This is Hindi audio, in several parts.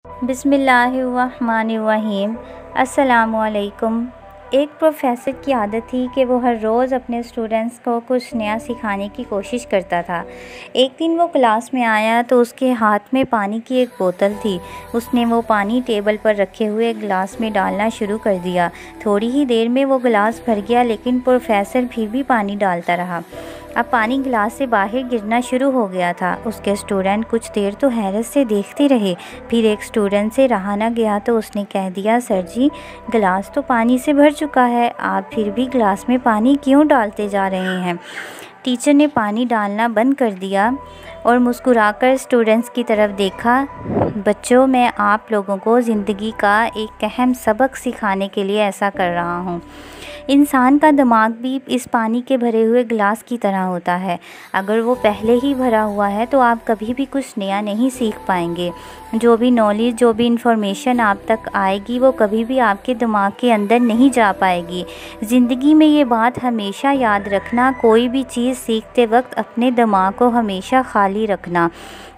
बिस्मिल्लाहिर्रहमानिर्रहीम। अस्सलामुअलैकुम। एक प्रोफेसर की आदत थी कि वो हर रोज़ अपने स्टूडेंट्स को कुछ नया सिखाने की कोशिश करता था। एक दिन वो क्लास में आया तो उसके हाथ में पानी की एक बोतल थी। उसने वो पानी टेबल पर रखे हुए गिलास में डालना शुरू कर दिया। थोड़ी ही देर में वो गिलास भर गया, लेकिन प्रोफेसर फिर भी पानी डालता रहा। अब पानी गिलास से बाहर गिरना शुरू हो गया था। उसके स्टूडेंट कुछ देर तो हैरत से देखते रहे। फिर एक स्टूडेंट से रहा न गया तो उसने कह दिया, सर जी, गिलास तो पानी से भर चुका है, आप फिर भी गिलास में पानी क्यों डालते जा रहे हैं? टीचर ने पानी डालना बंद कर दिया और मुस्कुराकर स्टूडेंट्स की तरफ देखा। बच्चों, मैं आप लोगों को ज़िंदगी का एक अहम सबक सिखाने के लिए ऐसा कर रहा हूँ। इंसान का दिमाग भी इस पानी के भरे हुए गिलास की तरह होता है। अगर वो पहले ही भरा हुआ है तो आप कभी भी कुछ नया नहीं सीख पाएंगे। जो भी नॉलेज, जो भी इंफॉर्मेशन आप तक आएगी वो कभी भी आपके दिमाग के अंदर नहीं जा पाएगी। ज़िंदगी में ये बात हमेशा याद रखना, कोई भी चीज़ सीखते वक्त अपने दिमाग को हमेशा खाली रखना।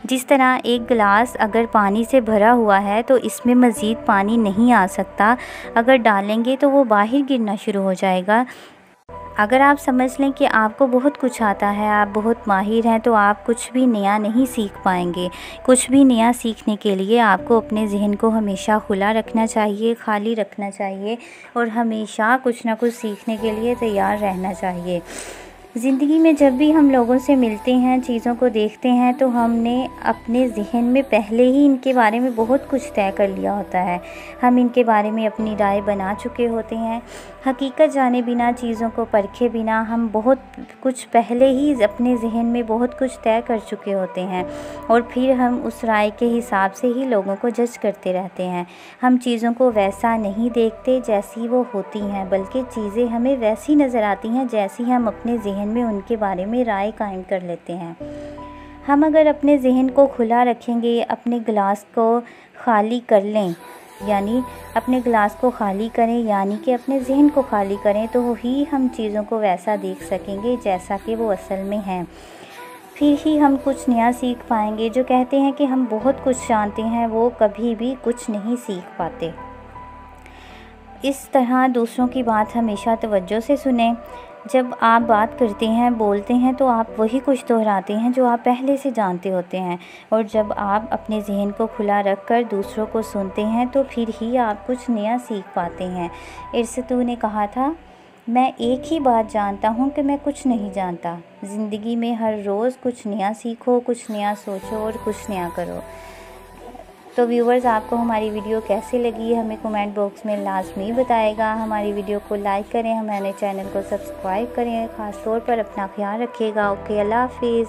जिस तरह एक गिलास अगर पानी से भरा हुआ है तो इसमें मज़ीद पानी नहीं आ सकता। अगर डालेंगे तो वो बाहर गिरना शुरू हो जाएगा। अगर आप समझ लें कि आपको बहुत कुछ आता है, आप बहुत माहिर हैं, तो आप कुछ भी नया नहीं सीख पाएंगे। कुछ भी नया सीखने के लिए आपको अपने ज़हन को हमेशा खुला रखना चाहिए, खाली रखना चाहिए और हमेशा कुछ ना कुछ सीखने के लिए तैयार रहना चाहिए। ज़िंदगी में जब भी हम लोगों से मिलते हैं, चीज़ों को देखते हैं, तो हमने अपने ज़हन में पहले ही इनके बारे में बहुत कुछ तय कर लिया होता है। हम इनके बारे में अपनी राय बना चुके होते हैं। हकीकत जाने बिना, चीज़ों को परखे बिना हम बहुत कुछ पहले ही अपने ज़हन में बहुत कुछ तय कर चुके होते हैं और फिर हम उस राय के हिसाब से ही लोगों को जज करते रहते हैं। हम चीज़ों को वैसा नहीं देखते जैसी वो होती हैं, बल्कि चीज़ें हमें वैसी नज़र आती हैं जैसी हम अपने ज़हन में उनके बारे में राय कायम कर लेते हैं। हम अगर अपने ज़हन को खुला रखेंगे, अपने गिलास को खाली कर लें, यानी अपने गिलास को खाली करें, यानी कि अपने ज़हन को खाली करें, तो ही हम चीज़ों को वैसा देख सकेंगे जैसा कि वो असल में हैं। फिर ही हम कुछ नया सीख पाएंगे। जो कहते हैं कि हम बहुत कुछ जानते हैं, वो कभी भी कुछ नहीं सीख पाते। इस तरह दूसरों की बात हमेशा तवज्जो से सुनें। जब आप बात करते हैं, बोलते हैं, तो आप वही कुछ दोहराते हैं जो आप पहले से जानते होते हैं। और जब आप अपने ज़हन को खुला रख कर दूसरों को सुनते हैं तो फिर ही आप कुछ नया सीख पाते हैं। अरिस्टो ने कहा था, मैं एक ही बात जानता हूँ कि मैं कुछ नहीं जानता। ज़िंदगी में हर रोज़ कुछ नया सीखो, कुछ नया सोचो और कुछ नया करो। तो व्यूवर्स, आपको हमारी वीडियो कैसी लगी हमें कमेंट बॉक्स में लाजमी बताएगा। हमारी वीडियो को लाइक करें, हमारे चैनल को सब्सक्राइब करें। ख़ास तौर पर अपना ख्याल रखिएगा। ओके, अल्लाह हाफिज़।